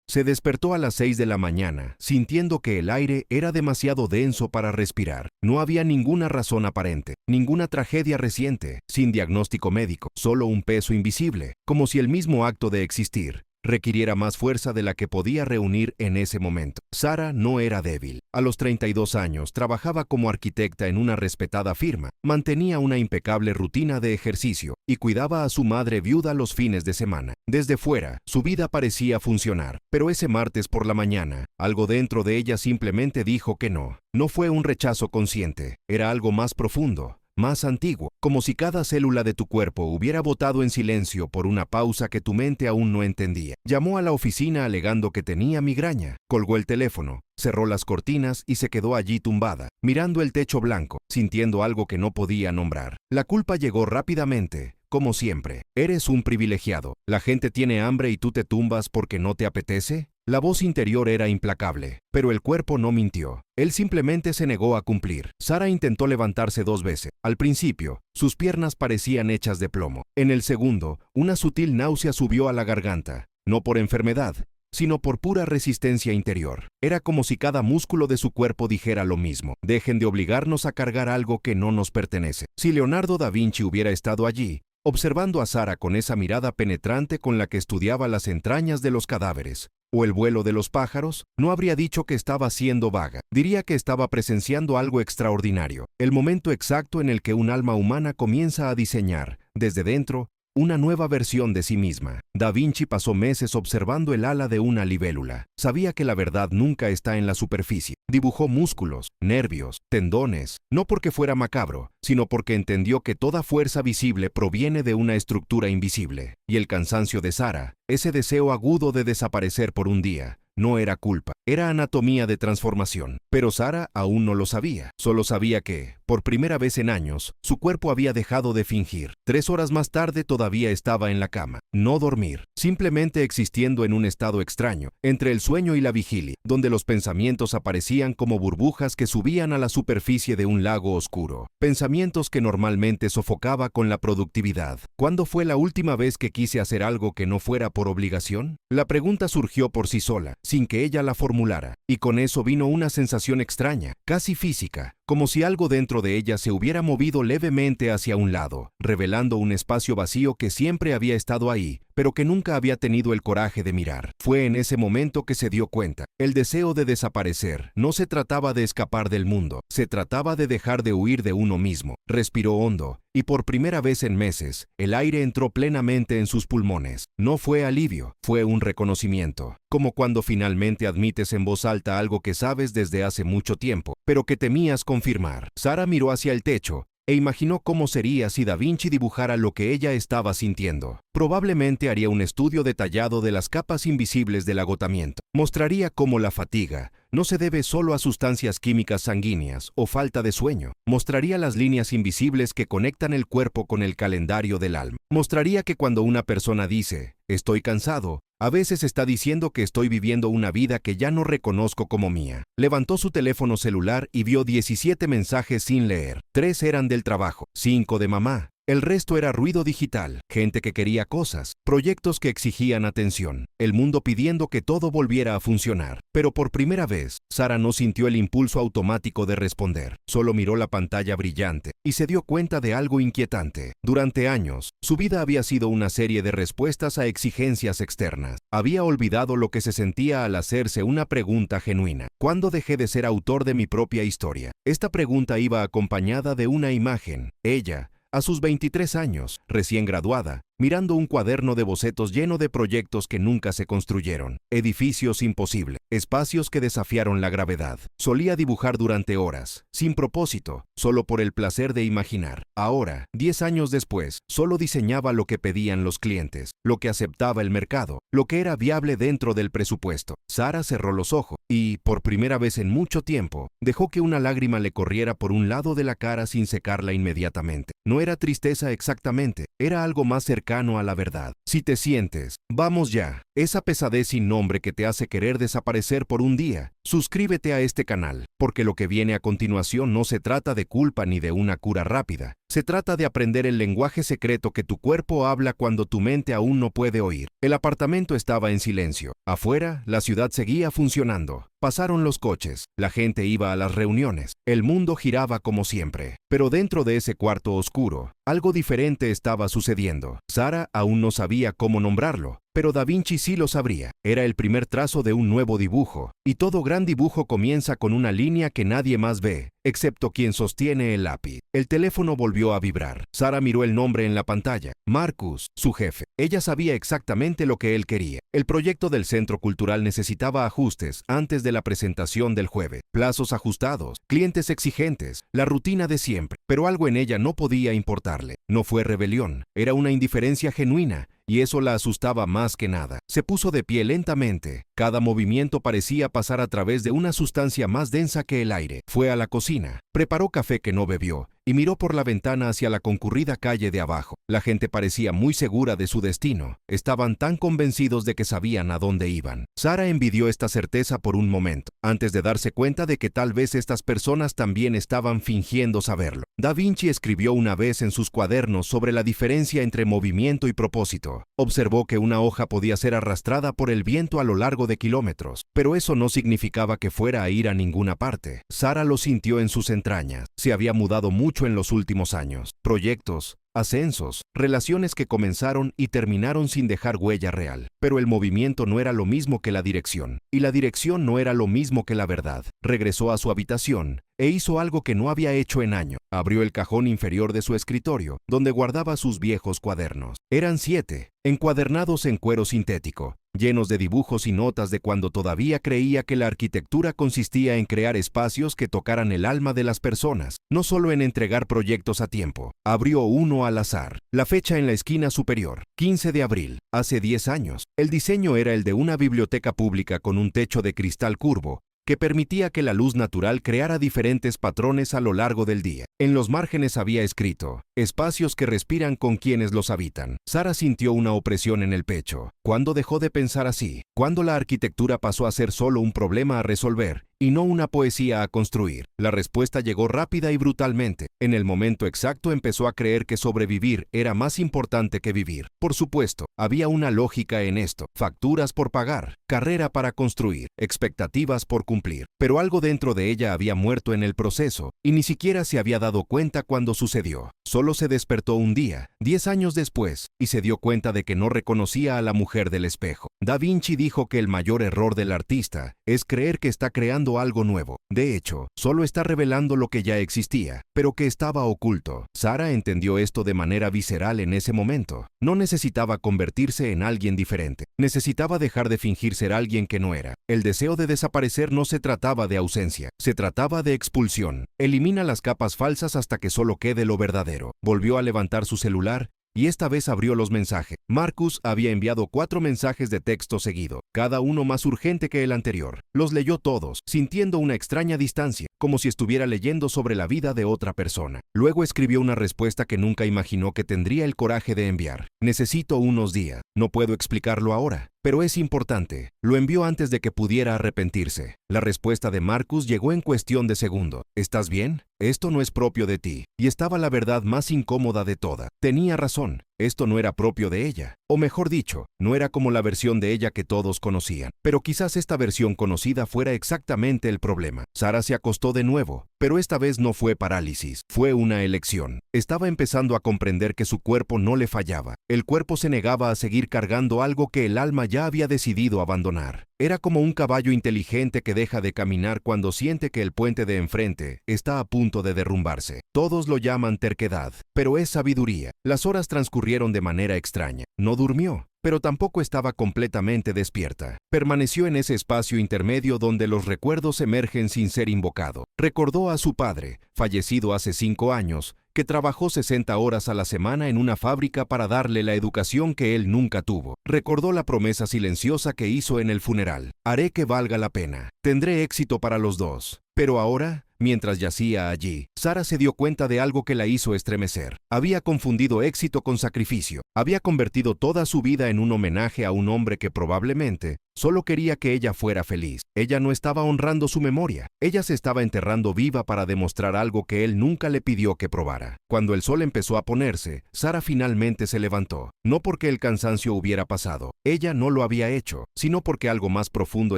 Se despertó a las 6 de la mañana, sintiendo que el aire era demasiado denso para respirar. No había ninguna razón aparente, ninguna tragedia reciente, sin diagnóstico médico, solo un peso invisible, como si el mismo acto de existir requiriera más fuerza de la que podía reunir en ese momento. Sara no era débil. A los 32 años trabajaba como arquitecta en una respetada firma, mantenía una impecable rutina de ejercicio y cuidaba a su madre viuda los fines de semana. Desde fuera, su vida parecía funcionar, pero ese martes por la mañana, algo dentro de ella simplemente dijo que no. No fue un rechazo consciente, era algo más profundo, más antiguo, como si cada célula de tu cuerpo hubiera votado en silencio por una pausa que tu mente aún no entendía. Llamó a la oficina alegando que tenía migraña, colgó el teléfono, cerró las cortinas y se quedó allí tumbada, mirando el techo blanco, sintiendo algo que no podía nombrar. La culpa llegó rápidamente, como siempre. ¿Eres un privilegiado? ¿La gente tiene hambre y tú te tumbas porque no te apetece? La voz interior era implacable, pero el cuerpo no mintió. Él simplemente se negó a cumplir. Sara intentó levantarse 2 veces. Al principio, sus piernas parecían hechas de plomo. En el segundo, una sutil náusea subió a la garganta, no por enfermedad, sino por pura resistencia interior. Era como si cada músculo de su cuerpo dijera lo mismo. Dejen de obligarnos a cargar algo que no nos pertenece. Si Leonardo da Vinci hubiera estado allí, observando a Sara con esa mirada penetrante con la que estudiaba las entrañas de los cadáveres, o el vuelo de los pájaros, no habría dicho que estaba siendo vaga. Diría que estaba presenciando algo extraordinario, el momento exacto en el que un alma humana comienza a diseñar, desde dentro, una nueva versión de sí misma. Da Vinci pasó meses observando el ala de una libélula. Sabía que la verdad nunca está en la superficie. Dibujó músculos, nervios, tendones, no porque fuera macabro, sino porque entendió que toda fuerza visible proviene de una estructura invisible. Y el cansancio de Sara, ese deseo agudo de desaparecer por un día, no era culpa, era anatomía de transformación. Pero Sara aún no lo sabía. Solo sabía que, por primera vez en años, su cuerpo había dejado de fingir. 3 horas más tarde todavía estaba en la cama. No dormir, simplemente existiendo en un estado extraño, entre el sueño y la vigilia, donde los pensamientos aparecían como burbujas que subían a la superficie de un lago oscuro. Pensamientos que normalmente sofocaba con la productividad. ¿Cuándo fue la última vez que quise hacer algo que no fuera por obligación? La pregunta surgió por sí sola, sin que ella la formulara, y con eso vino una sensación extraña, casi física, como si algo dentro de ella se hubiera movido levemente hacia un lado, revelando un espacio vacío que siempre había estado ahí, pero que nunca había tenido el coraje de mirar. Fue en ese momento que se dio cuenta. El deseo de desaparecer no se trataba de escapar del mundo, se trataba de dejar de huir de uno mismo. Respiró hondo, y por primera vez en meses, el aire entró plenamente en sus pulmones. No fue alivio, fue un reconocimiento, como cuando finalmente admites en voz alta algo que sabes desde hace mucho tiempo, pero que temías confirmar. Sara miró hacia el techo e imaginó cómo sería si Da Vinci dibujara lo que ella estaba sintiendo. Probablemente haría un estudio detallado de las capas invisibles del agotamiento. Mostraría cómo la fatiga no se debe solo a sustancias químicas sanguíneas o falta de sueño. Mostraría las líneas invisibles que conectan el cuerpo con el calendario del alma. Mostraría que cuando una persona dice, estoy cansado, a veces está diciendo que estoy viviendo una vida que ya no reconozco como mía. Levantó su teléfono celular y vio 17 mensajes sin leer. 3 eran del trabajo, 5 de mamá. El resto era ruido digital, gente que quería cosas, proyectos que exigían atención, el mundo pidiendo que todo volviera a funcionar. Pero por primera vez, Sara no sintió el impulso automático de responder. Solo miró la pantalla brillante y se dio cuenta de algo inquietante. Durante años, su vida había sido una serie de respuestas a exigencias externas. Había olvidado lo que se sentía al hacerse una pregunta genuina. ¿Cuándo dejé de ser autor de mi propia historia? Esta pregunta iba acompañada de una imagen. Ella, a sus 23 años, recién graduada, mirando un cuaderno de bocetos lleno de proyectos que nunca se construyeron, edificios imposibles, espacios que desafiaron la gravedad. Solía dibujar durante horas, sin propósito, solo por el placer de imaginar. Ahora, 10 años después, solo diseñaba lo que pedían los clientes, lo que aceptaba el mercado, lo que era viable dentro del presupuesto. Sara cerró los ojos y, por primera vez en mucho tiempo, dejó que una lágrima le corriera por un lado de la cara sin secarla inmediatamente. No era tristeza exactamente, era algo más cercano a la verdad. Si te sientes, vamos ya, esa pesadez sin nombre que te hace querer desaparecer por un día. Suscríbete a este canal, porque lo que viene a continuación no se trata de culpa ni de una cura rápida. Se trata de aprender el lenguaje secreto que tu cuerpo habla cuando tu mente aún no puede oír. El apartamento estaba en silencio. Afuera, la ciudad seguía funcionando. Pasaron los coches, la gente iba a las reuniones, el mundo giraba como siempre. Pero dentro de ese cuarto oscuro, algo diferente estaba sucediendo. Sara aún no sabía cómo nombrarlo, pero Da Vinci sí lo sabría. Era el primer trazo de un nuevo dibujo, y todo gran dibujo comienza con una línea que nadie más ve, excepto quien sostiene el lápiz. El teléfono volvió a vibrar. Sara miró el nombre en la pantalla. Marcus, su jefe. Ella sabía exactamente lo que él quería. El proyecto del Centro Cultural necesitaba ajustes antes de la presentación del jueves. Plazos ajustados, clientes exigentes, la rutina de siempre. Pero algo en ella no podía importarle. No fue rebelión, era una indiferencia genuina. Y eso la asustaba más que nada. Se puso de pie lentamente. Cada movimiento parecía pasar a través de una sustancia más densa que el aire. Fue a la cocina, preparó café que no bebió y miró por la ventana hacia la concurrida calle de abajo. La gente parecía muy segura de su destino. Estaban tan convencidos de que sabían a dónde iban. Sara envidió esta certeza por un momento, antes de darse cuenta de que tal vez estas personas también estaban fingiendo saberlo. Da Vinci escribió una vez en sus cuadernos sobre la diferencia entre movimiento y propósito. Observó que una hoja podía ser arrastrada por el viento a lo largo de kilómetros, pero eso no significaba que fuera a ir a ninguna parte. Sara lo sintió en sus entrañas. Se había mudado mucho en los últimos años. Proyectos, ascensos, relaciones que comenzaron y terminaron sin dejar huella real. Pero el movimiento no era lo mismo que la dirección, y la dirección no era lo mismo que la verdad. Regresó a su habitación e hizo algo que no había hecho en años. Abrió el cajón inferior de su escritorio, donde guardaba sus viejos cuadernos. Eran 7, encuadernados en cuero sintético, llenos de dibujos y notas de cuando todavía creía que la arquitectura consistía en crear espacios que tocaran el alma de las personas, no solo en entregar proyectos a tiempo. Abrió uno al azar. La fecha en la esquina superior, 15 de abril, hace 10 años. El diseño era el de una biblioteca pública con un techo de cristal curvo, que permitía que la luz natural creara diferentes patrones a lo largo del día. En los márgenes había escrito, espacios que respiran con quienes los habitan. Sara sintió una opresión en el pecho. ¿Cuándo dejó de pensar así? ¿Cuándo la arquitectura pasó a ser solo un problema a resolver y no una poesía a construir? La respuesta llegó rápida y brutalmente. En el momento exacto empezó a creer que sobrevivir era más importante que vivir. Por supuesto, había una lógica en esto. Facturas por pagar, carrera para construir, expectativas por cumplir. Pero algo dentro de ella había muerto en el proceso, y ni siquiera se había dado cuenta cuando sucedió. Solo se despertó un día, 10 años después, y se dio cuenta de que no reconocía a la mujer del espejo. Da Vinci dijo que el mayor error del artista es creer que está creando algo nuevo. De hecho, solo está revelando lo que ya existía, pero que estaba oculto. Sara entendió esto de manera visceral en ese momento. No necesitaba convertirse en alguien diferente. Necesitaba dejar de fingir ser alguien que no era. El deseo de desaparecer no se trataba de ausencia, se trataba de expulsión. Elimina las capas falsas hasta que solo quede lo verdadero. Volvió a levantar su celular y esta vez abrió los mensajes. Marcus había enviado 4 mensajes de texto seguido, cada uno más urgente que el anterior. Los leyó todos, sintiendo una extraña distancia, como si estuviera leyendo sobre la vida de otra persona. Luego escribió una respuesta que nunca imaginó que tendría el coraje de enviar. Necesito unos días. No puedo explicarlo ahora, pero es importante. Lo envió antes de que pudiera arrepentirse. La respuesta de Marcus llegó en cuestión de segundo. ¿Estás bien? Esto no es propio de ti. Y estaba la verdad más incómoda de toda. Tenía razón. Esto no era propio de ella. O mejor dicho, no era como la versión de ella que todos conocían. Pero quizás esta versión conocida fuera exactamente el problema. Sara se acostó de nuevo, pero esta vez no fue parálisis, fue una elección. Estaba empezando a comprender que su cuerpo no le fallaba. El cuerpo se negaba a seguir cargando algo que el alma ya había decidido abandonar. Era como un caballo inteligente que deja de caminar cuando siente que el puente de enfrente está a punto de derrumbarse. Todos lo llaman terquedad, pero es sabiduría. Las horas transcurrieron de manera extraña. No durmió, pero tampoco estaba completamente despierta. Permaneció en ese espacio intermedio donde los recuerdos emergen sin ser invocado. Recordó a su padre, fallecido hace 5 años, que trabajó 60 horas a la semana en una fábrica para darle la educación que él nunca tuvo. Recordó la promesa silenciosa que hizo en el funeral. Haré que valga la pena. Tendré éxito para los dos. Pero ahora Mientras yacía allí, Sara se dio cuenta de algo que la hizo estremecer. Había confundido éxito con sacrificio. Había convertido toda su vida en un homenaje a un hombre que probablemente solo quería que ella fuera feliz. Ella no estaba honrando su memoria. Ella se estaba enterrando viva para demostrar algo que él nunca le pidió que probara. Cuando el sol empezó a ponerse, Sara finalmente se levantó. No porque el cansancio hubiera pasado. Ella no lo había hecho, sino porque algo más profundo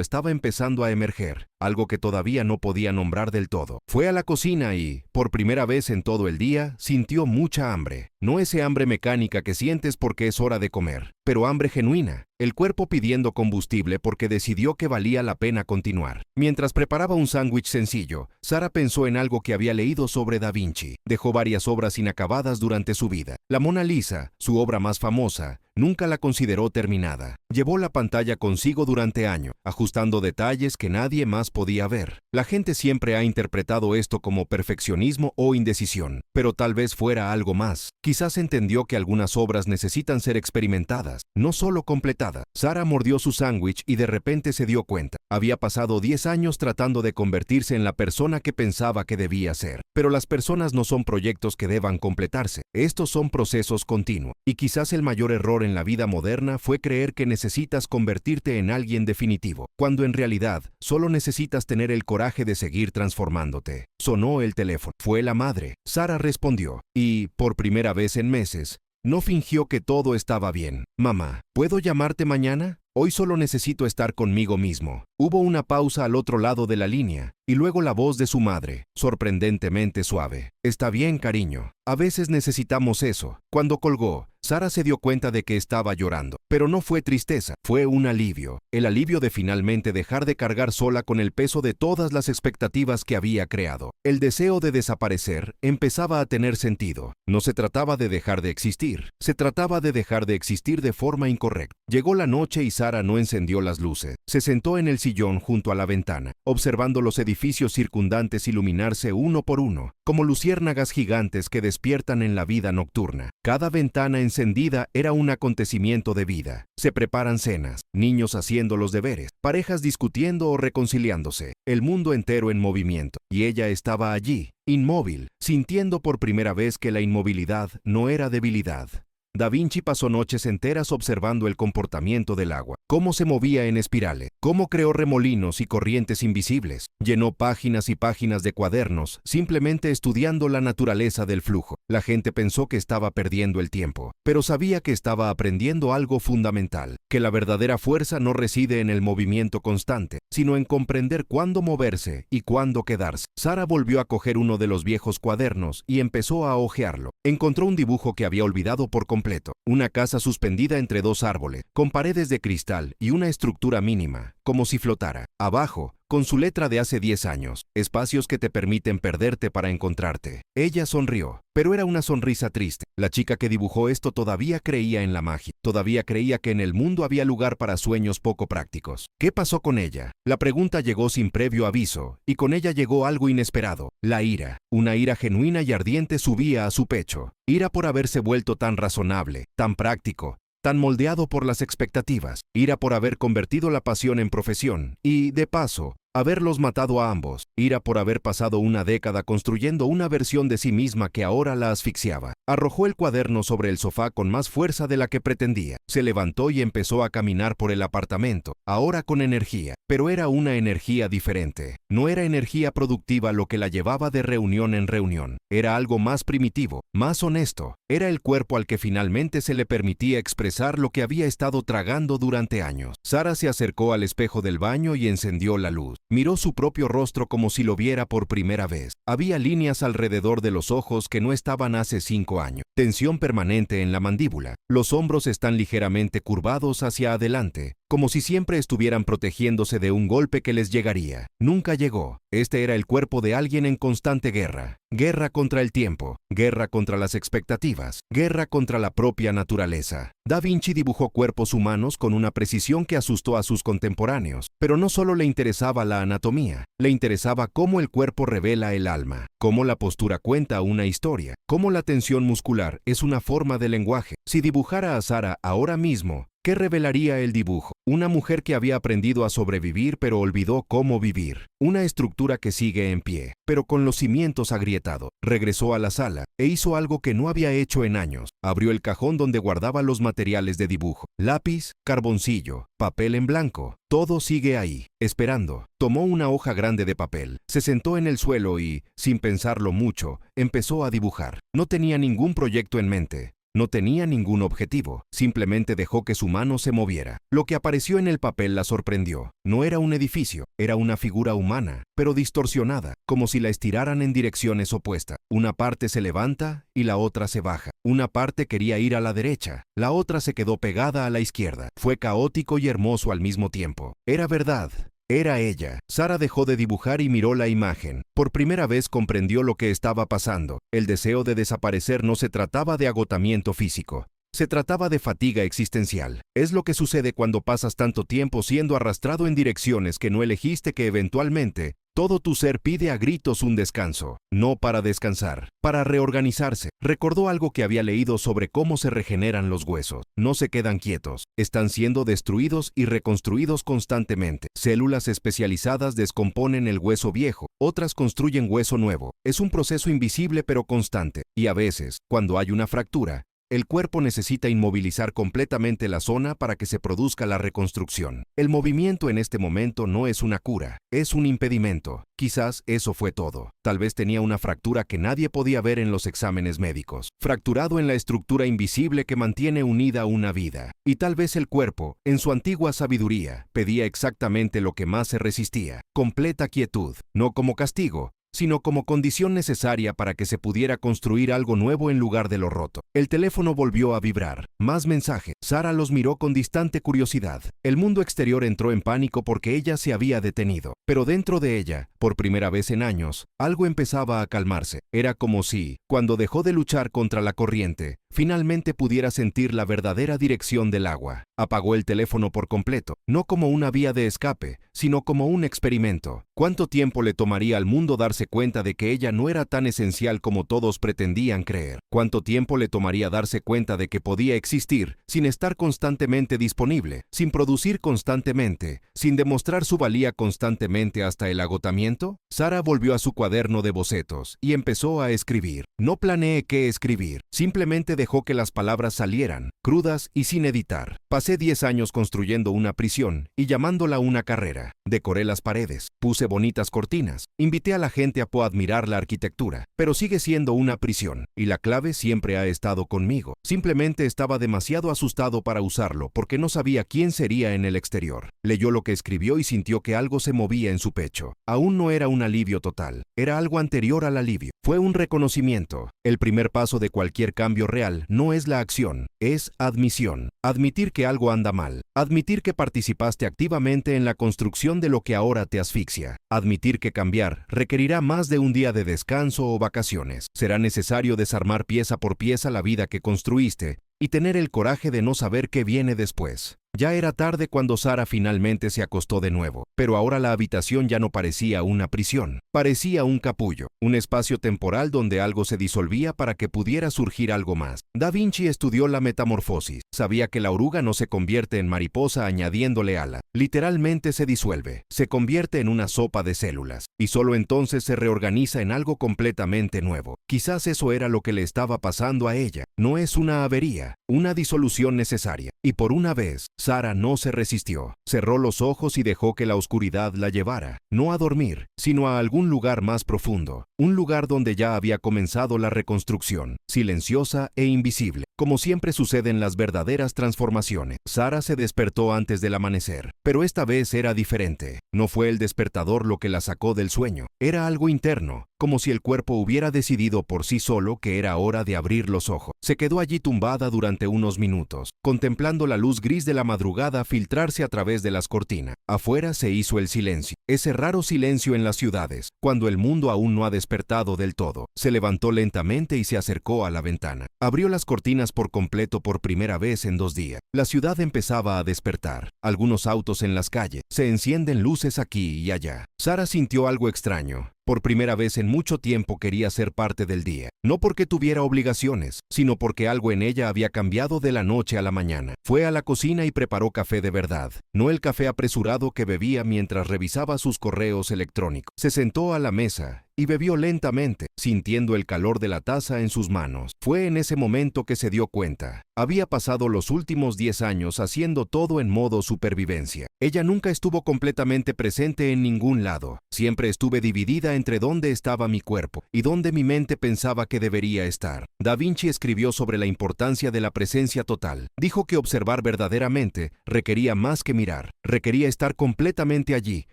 estaba empezando a emerger. Algo que todavía no podía nombrar del todo. Fue a la cocina y, por primera vez en todo el día, sintió mucha hambre. No ese hambre mecánica que sientes porque es hora de comer, pero hambre genuina. El cuerpo pidiendo combustible porque decidió que valía la pena continuar. Mientras preparaba un sándwich sencillo, Sara pensó en algo que había leído sobre Da Vinci. Dejó varias obras inacabadas durante su vida. La Mona Lisa, su obra más famosa, nunca la consideró terminada. Llevó la pantalla consigo durante años, ajustando detalles que nadie más podía ver. La gente siempre ha interpretado esto como perfeccionismo o indecisión, pero tal vez fuera algo más. Quizás entendió que algunas obras necesitan ser experimentadas, no solo completadas. Sara mordió su sándwich y de repente se dio cuenta. Había pasado 10 años tratando de convertirse en la persona que pensaba que debía ser. Pero las personas no son proyectos que deban completarse. Estos son procesos continuos. Y quizás el mayor error en la vida moderna fue creer que necesitas convertirte en alguien definitivo, cuando en realidad solo necesitas tener el coraje de seguir transformándote. Sonó el teléfono. Fue la madre. Sara respondió. Y, por primera vez en meses, no fingió que todo estaba bien. Mamá, ¿puedo llamarte mañana? Hoy solo necesito estar conmigo mismo. Hubo una pausa al otro lado de la línea, y luego la voz de su madre, sorprendentemente suave. Está bien, cariño. A veces necesitamos eso. Cuando colgó, Sara se dio cuenta de que estaba llorando. Pero no fue tristeza, fue un alivio. El alivio de finalmente dejar de cargar sola con el peso de todas las expectativas que había creado. El deseo de desaparecer empezaba a tener sentido. No se trataba de dejar de existir, se trataba de dejar de existir de forma incorrecta. Llegó la noche y Sara no encendió las luces. Se sentó en el sillón junto a la ventana, observando los edificios circundantes iluminarse uno por uno, como luciérnagas gigantes que despiertan en la vida nocturna. Cada ventana encendida era un acontecimiento de vida. Se preparan cenas, niños haciendo los deberes, parejas discutiendo o reconciliándose, el mundo entero en movimiento. Y ella estaba allí, inmóvil, sintiendo por primera vez que la inmovilidad no era debilidad. Da Vinci pasó noches enteras observando el comportamiento del agua, cómo se movía en espirales, cómo creó remolinos y corrientes invisibles. Llenó páginas y páginas de cuadernos, simplemente estudiando la naturaleza del flujo. La gente pensó que estaba perdiendo el tiempo, pero sabía que estaba aprendiendo algo fundamental, que la verdadera fuerza no reside en el movimiento constante, sino en comprender cuándo moverse y cuándo quedarse. Sara volvió a coger uno de los viejos cuadernos y empezó a hojearlo. Encontró un dibujo que había olvidado por completo. Una casa suspendida entre dos árboles, con paredes de cristal y una estructura mínima, como si flotara. Abajo, con su letra de hace 10 años, espacios que te permiten perderte para encontrarte. Ella sonrió, pero era una sonrisa triste. La chica que dibujó esto todavía creía en la magia, todavía creía que en el mundo había lugar para sueños poco prácticos. ¿Qué pasó con ella? La pregunta llegó sin previo aviso, y con ella llegó algo inesperado, la ira. Una ira genuina y ardiente subía a su pecho. Ira por haberse vuelto tan razonable, tan práctico, tan moldeado por las expectativas. Ira por haber convertido la pasión en profesión y, de paso, haberlos matado a ambos. Ira por haber pasado una década construyendo una versión de sí misma que ahora la asfixiaba. Arrojó el cuaderno sobre el sofá con más fuerza de la que pretendía. Se levantó y empezó a caminar por el apartamento, ahora con energía. Pero era una energía diferente. No era energía productiva lo que la llevaba de reunión en reunión. Era algo más primitivo, más honesto. Era el cuerpo al que finalmente se le permitía expresar lo que había estado tragando durante años. Sara se acercó al espejo del baño y encendió la luz. Miró su propio rostro como si lo viera por primera vez. Había líneas alrededor de los ojos que no estaban hace 5 años. Tensión permanente en la mandíbula. Los hombros están ligeramente curvados hacia adelante, como si siempre estuvieran protegiéndose de un golpe que les llegaría. Nunca llegó. Este era el cuerpo de alguien en constante guerra. Guerra contra el tiempo, guerra contra las expectativas, guerra contra la propia naturaleza. Da Vinci dibujó cuerpos humanos con una precisión que asustó a sus contemporáneos, pero no solo le interesaba la anatomía, le interesaba cómo el cuerpo revela el alma, cómo la postura cuenta una historia, cómo la tensión muscular es una forma de lenguaje. Si dibujara a Sara ahora mismo, ¿qué revelaría el dibujo? Una mujer que había aprendido a sobrevivir pero olvidó cómo vivir. Una estructura que sigue en pie, pero con los cimientos agrietados. Regresó a la sala e hizo algo que no había hecho en años. Abrió el cajón donde guardaba los materiales de dibujo. Lápiz, carboncillo, papel en blanco. Todo sigue ahí, esperando. Tomó una hoja grande de papel, se sentó en el suelo y, sin pensarlo mucho, empezó a dibujar. No tenía ningún proyecto en mente. No tenía ningún objetivo, simplemente dejó que su mano se moviera. Lo que apareció en el papel la sorprendió. No era un edificio, era una figura humana, pero distorsionada, como si la estiraran en direcciones opuestas. Una parte se levanta y la otra se baja. Una parte quería ir a la derecha, la otra se quedó pegada a la izquierda. Fue caótico y hermoso al mismo tiempo. Era verdad. Era ella. Sara dejó de dibujar y miró la imagen. Por primera vez comprendió lo que estaba pasando. El deseo de desaparecer no se trataba de agotamiento físico. Se trataba de fatiga existencial. Es lo que sucede cuando pasas tanto tiempo siendo arrastrado en direcciones que no elegiste, que eventualmente todo tu ser pide a gritos un descanso. No para descansar, para reorganizarse. Recordó algo que había leído sobre cómo se regeneran los huesos. No se quedan quietos. Están siendo destruidos y reconstruidos constantemente. Células especializadas descomponen el hueso viejo. Otras construyen hueso nuevo. Es un proceso invisible pero constante. Y a veces, cuando hay una fractura, el cuerpo necesita inmovilizar completamente la zona para que se produzca la reconstrucción. El movimiento en este momento no es una cura, es un impedimento. Quizás eso fue todo. Tal vez tenía una fractura que nadie podía ver en los exámenes médicos, fracturado en la estructura invisible que mantiene unida una vida. Y tal vez el cuerpo, en su antigua sabiduría, pedía exactamente lo que más se resistía: completa quietud, no como castigo, sino como condición necesaria para que se pudiera construir algo nuevo en lugar de lo roto. El teléfono volvió a vibrar. Más mensajes. Sara los miró con distante curiosidad. El mundo exterior entró en pánico porque ella se había detenido. Pero dentro de ella, por primera vez en años, algo empezaba a calmarse. Era como si, cuando dejó de luchar contra la corriente, finalmente pudiera sentir la verdadera dirección del agua. Apagó el teléfono por completo, no como una vía de escape, sino como un experimento. ¿Cuánto tiempo le tomaría al mundo darse cuenta de que ella no era tan esencial como todos pretendían creer? ¿Cuánto tiempo le tomaría darse cuenta de que podía existir sin estar constantemente disponible, sin producir constantemente, sin demostrar su valía constantemente hasta el agotamiento? Sara volvió a su cuaderno de bocetos y empezó a escribir. No planeé qué escribir, simplemente dejó que las palabras salieran, crudas y sin editar. Pasé 10 años construyendo una prisión y llamándola una carrera. Decoré las paredes, puse bonitas cortinas, invité a la gente a admirar la arquitectura, pero sigue siendo una prisión, y la clave siempre ha estado conmigo. Simplemente estaba demasiado asustado para usarlo porque no sabía quién sería en el exterior. Leyó lo que escribió y sintió que algo se movía en su pecho. Aún no era un alivio total, era algo anterior al alivio. Fue un reconocimiento. El primer paso de cualquier cambio real no es la acción, es admisión. Admitir que algo anda mal. Admitir que participaste activamente en la construcción de lo que ahora te asfixia. Admitir que cambiar requerirá más de un día de descanso o vacaciones. Será necesario desarmar pieza por pieza la vida que construiste y tener el coraje de no saber qué viene después. Ya era tarde cuando Sara finalmente se acostó de nuevo, pero ahora la habitación ya no parecía una prisión, parecía un capullo, un espacio temporal donde algo se disolvía para que pudiera surgir algo más. Da Vinci estudió la metamorfosis, sabía que la oruga no se convierte en mariposa añadiéndole ala, literalmente se disuelve, se convierte en una sopa de células, y solo entonces se reorganiza en algo completamente nuevo. Quizás eso era lo que le estaba pasando a ella, no es una avería, una disolución necesaria, y por una vez, Sara no se resistió. Cerró los ojos y dejó que la oscuridad la llevara, no a dormir, sino a algún lugar más profundo, un lugar donde ya había comenzado la reconstrucción, silenciosa e invisible. Como siempre sucede en las verdaderas transformaciones, Sara se despertó antes del amanecer, pero esta vez era diferente. No fue el despertador lo que la sacó del sueño, era algo interno, como si el cuerpo hubiera decidido por sí solo que era hora de abrir los ojos. Se quedó allí tumbada durante unos minutos, contemplando la luz gris de la madrugada filtrarse a través de las cortinas. Afuera se hizo el silencio, ese raro silencio en las ciudades, cuando el mundo aún no ha despertado despertado del todo. Se levantó lentamente y se acercó a la ventana. Abrió las cortinas por completo por primera vez en 2 días. La ciudad empezaba a despertar. Algunos autos en las calles. Se encienden luces aquí y allá. Sara sintió algo extraño. Por primera vez en mucho tiempo quería ser parte del día. No porque tuviera obligaciones, sino porque algo en ella había cambiado de la noche a la mañana. Fue a la cocina y preparó café de verdad, no el café apresurado que bebía mientras revisaba sus correos electrónicos. Se sentó a la mesa y bebió lentamente, sintiendo el calor de la taza en sus manos. Fue en ese momento que se dio cuenta. Había pasado los últimos 10 años haciendo todo en modo supervivencia. Ella nunca estuvo completamente presente en ningún lado. Siempre estuve dividida entre dónde estaba mi cuerpo y dónde mi mente pensaba que debería estar. Da Vinci escribió sobre la importancia de la presencia total. Dijo que observar verdaderamente requería más que mirar. Requería estar completamente allí,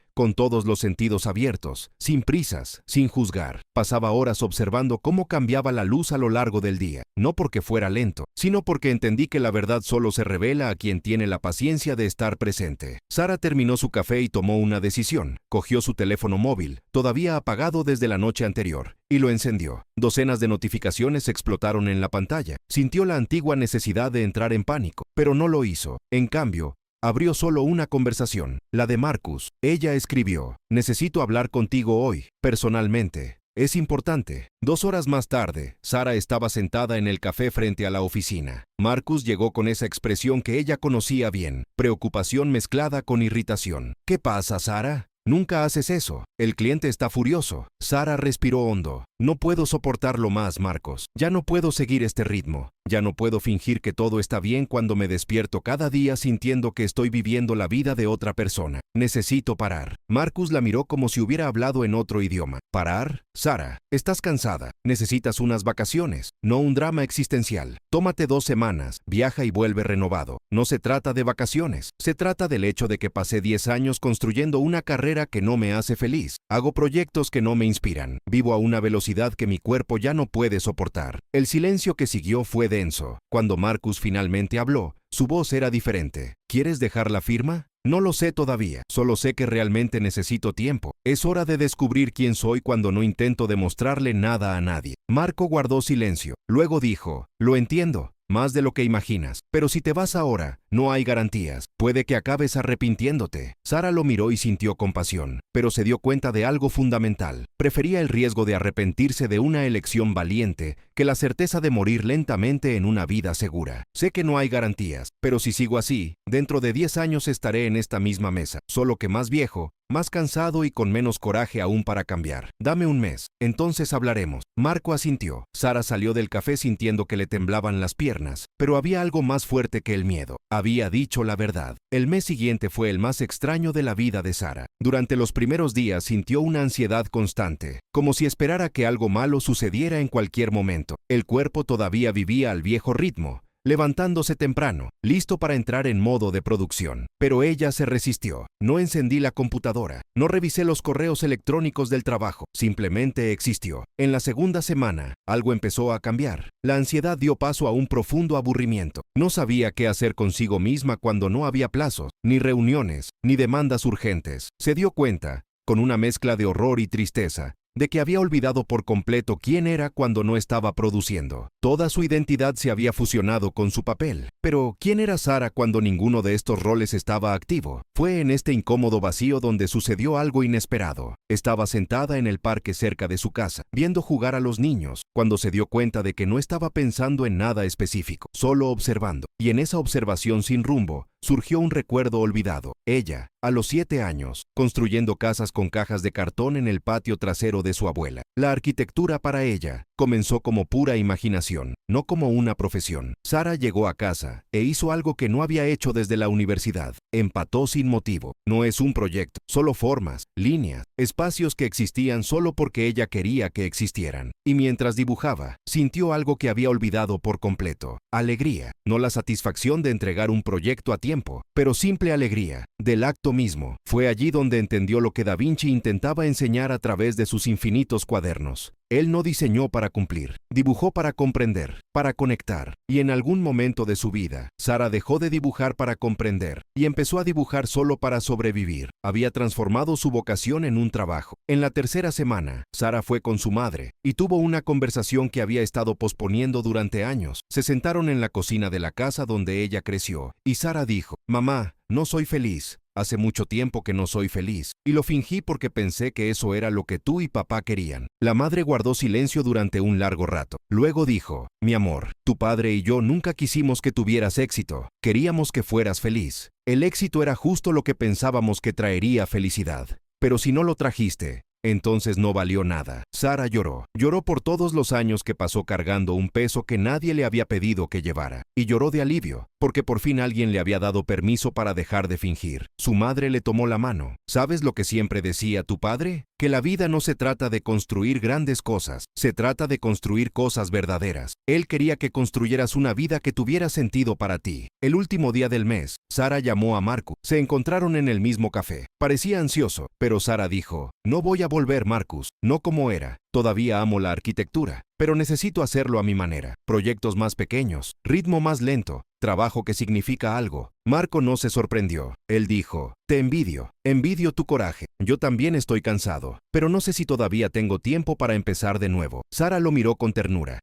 con todos los sentidos abiertos, sin prisas, sin juzgar. Pasaba horas observando cómo cambiaba la luz a lo largo del día, no porque fuera lento, sino porque entendí que la verdad solo se revela a quien tiene la paciencia de estar presente. Sara terminó su café y tomó una decisión. Cogió su teléfono móvil, todavía apagado desde la noche anterior, y lo encendió. Docenas de notificaciones explotaron en la pantalla. Sintió la antigua necesidad de entrar en pánico, pero no lo hizo. En cambio, abrió solo una conversación, la de Marcus. Ella escribió: «Necesito hablar contigo hoy, personalmente. Es importante». 2 horas más tarde, Sara estaba sentada en el café frente a la oficina. Marcus llegó con esa expresión que ella conocía bien, preocupación mezclada con irritación. «¿Qué pasa, Sara? Nunca haces eso. El cliente está furioso». Sara respiró hondo. «No puedo soportarlo más, Marcos. Ya no puedo seguir este ritmo. Ya no puedo fingir que todo está bien cuando me despierto cada día sintiendo que estoy viviendo la vida de otra persona. Necesito parar». Marcus la miró como si hubiera hablado en otro idioma. «¿Parar? Sara, estás cansada. Necesitas unas vacaciones, no un drama existencial. Tómate 2 semanas, viaja y vuelve renovado. No se trata de vacaciones. Se trata del hecho de que pasé 10 años construyendo una carrera que no me hace feliz. Hago proyectos que no me inspiran. Vivo a una velocidad que mi cuerpo ya no puede soportar». El silencio que siguió fue denso. Cuando Marcus finalmente habló, su voz era diferente. «¿Quieres dejar la firma? No lo sé todavía. Solo sé que realmente necesito tiempo. Es hora de descubrir quién soy cuando no intento demostrarle nada a nadie». Marco guardó silencio. Luego dijo: «Lo entiendo. Más de lo que imaginas. Pero si te vas ahora, no hay garantías. Puede que acabes arrepintiéndote». Sara lo miró y sintió compasión, pero se dio cuenta de algo fundamental. Prefería el riesgo de arrepentirse de una elección valiente que la certeza de morir lentamente en una vida segura. «Sé que no hay garantías, pero si sigo así, dentro de 10 años estaré en esta misma mesa, solo que más viejo, más cansado y con menos coraje aún para cambiar. Dame un mes, entonces hablaremos». Marco asintió. Sara salió del café sintiendo que le temblaban las piernas, pero había algo más fuerte que el miedo. Había dicho la verdad. El mes siguiente fue el más extraño de la vida de Sara. Durante los primeros días sintió una ansiedad constante, como si esperara que algo malo sucediera en cualquier momento. El cuerpo todavía vivía al viejo ritmo, levantándose temprano, listo para entrar en modo de producción. Pero ella se resistió. «No encendí la computadora, no revisé los correos electrónicos del trabajo, simplemente existió». En la segunda semana, algo empezó a cambiar. La ansiedad dio paso a un profundo aburrimiento. No sabía qué hacer consigo misma cuando no había plazos, ni reuniones, ni demandas urgentes. Se dio cuenta, con una mezcla de horror y tristeza, de que había olvidado por completo quién era cuando no estaba produciendo. Toda su identidad se había fusionado con su papel. Pero, ¿quién era Sara cuando ninguno de estos roles estaba activo? Fue en este incómodo vacío donde sucedió algo inesperado. Estaba sentada en el parque cerca de su casa, viendo jugar a los niños, cuando se dio cuenta de que no estaba pensando en nada específico, solo observando. Y en esa observación sin rumbo, surgió un recuerdo olvidado. Ella, a los 7 años, construyendo casas con cajas de cartón en el patio trasero de su abuela. La arquitectura para ella comenzó como pura imaginación, no como una profesión. Sara llegó a casa e hizo algo que no había hecho desde la universidad. Empató sin motivo. No es un proyecto, solo formas, líneas, espacios que existían solo porque ella quería que existieran. Y mientras dibujaba, sintió algo que había olvidado por completo. Alegría. No la satisfacción de entregar un proyecto a tiempo, pero simple alegría, del acto mismo. Fue allí donde entendió lo que Da Vinci intentaba enseñar a través de sus infinitos cuadernos. Él no diseñó para cumplir, dibujó para comprender, para conectar. Y en algún momento de su vida, Sara dejó de dibujar para comprender y empezó a dibujar solo para sobrevivir. Había transformado su vocación en un un trabajo. En la tercera semana, Sara fue con su madre y tuvo una conversación que había estado posponiendo durante años. Se sentaron en la cocina de la casa donde ella creció y Sara dijo: «Mamá, no soy feliz. Hace mucho tiempo que no soy feliz, y lo fingí porque pensé que eso era lo que tú y papá querían». La madre guardó silencio durante un largo rato. Luego dijo: «Mi amor, tu padre y yo nunca quisimos que tuvieras éxito. Queríamos que fueras feliz. El éxito era justo lo que pensábamos que traería felicidad. Pero si no lo trajiste, entonces no valió nada». Sara lloró. Lloró por todos los años que pasó cargando un peso que nadie le había pedido que llevara. Y lloró de alivio, porque por fin alguien le había dado permiso para dejar de fingir. Su madre le tomó la mano. «¿Sabes lo que siempre decía tu padre? Que la vida no se trata de construir grandes cosas, se trata de construir cosas verdaderas. Él quería que construyeras una vida que tuviera sentido para ti». El último día del mes, Sara llamó a Marcus. Se encontraron en el mismo café. Parecía ansioso, pero Sara dijo: «No voy a volver, Marcus, no como era. Todavía amo la arquitectura, pero necesito hacerlo a mi manera. Proyectos más pequeños, ritmo más lento, trabajo que significa algo». Marco no se sorprendió. Él dijo: «Te envidio tu coraje. Yo también estoy cansado, pero no sé si todavía tengo tiempo para empezar de nuevo». Sara lo miró con ternura.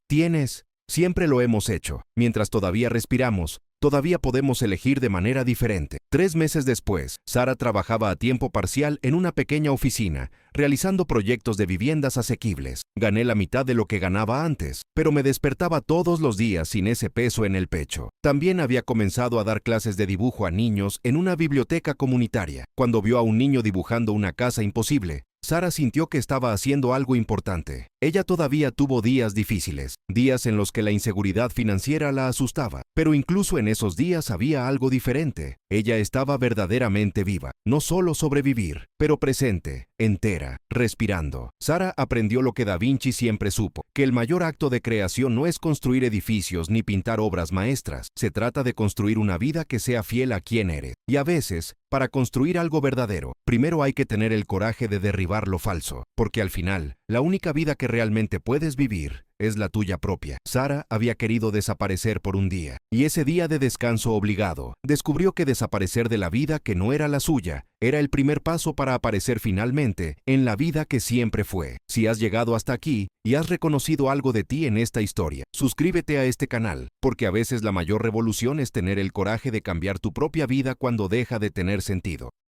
Siempre lo hemos hecho. Mientras todavía respiramos, todavía podemos elegir de manera diferente». 3 meses después, Sara trabajaba a tiempo parcial en una pequeña oficina, realizando proyectos de viviendas asequibles. «Gané la mitad de lo que ganaba antes, pero me despertaba todos los días sin ese peso en el pecho». También había comenzado a dar clases de dibujo a niños en una biblioteca comunitaria. Cuando vio a un niño dibujando una casa imposible, Sara sintió que estaba haciendo algo importante. Ella todavía tuvo días difíciles, días en los que la inseguridad financiera la asustaba, pero incluso en esos días había algo diferente. Ella estaba verdaderamente viva, no solo sobrevivir, pero presente, entera, respirando. Sara aprendió lo que Da Vinci siempre supo, que el mayor acto de creación no es construir edificios ni pintar obras maestras, se trata de construir una vida que sea fiel a quien eres. Y a veces, para construir algo verdadero, primero hay que tener el coraje de derribar lo falso, porque al final, la única vida que realmente puedes vivir es la tuya propia. Sara había querido desaparecer por un día, y ese día de descanso obligado, descubrió que desaparecer de la vida que no era la suya era el primer paso para aparecer finalmente en la vida que siempre fue. Si has llegado hasta aquí y has reconocido algo de ti en esta historia, suscríbete a este canal, porque a veces la mayor revolución es tener el coraje de cambiar tu propia vida cuando deja de tener sentido.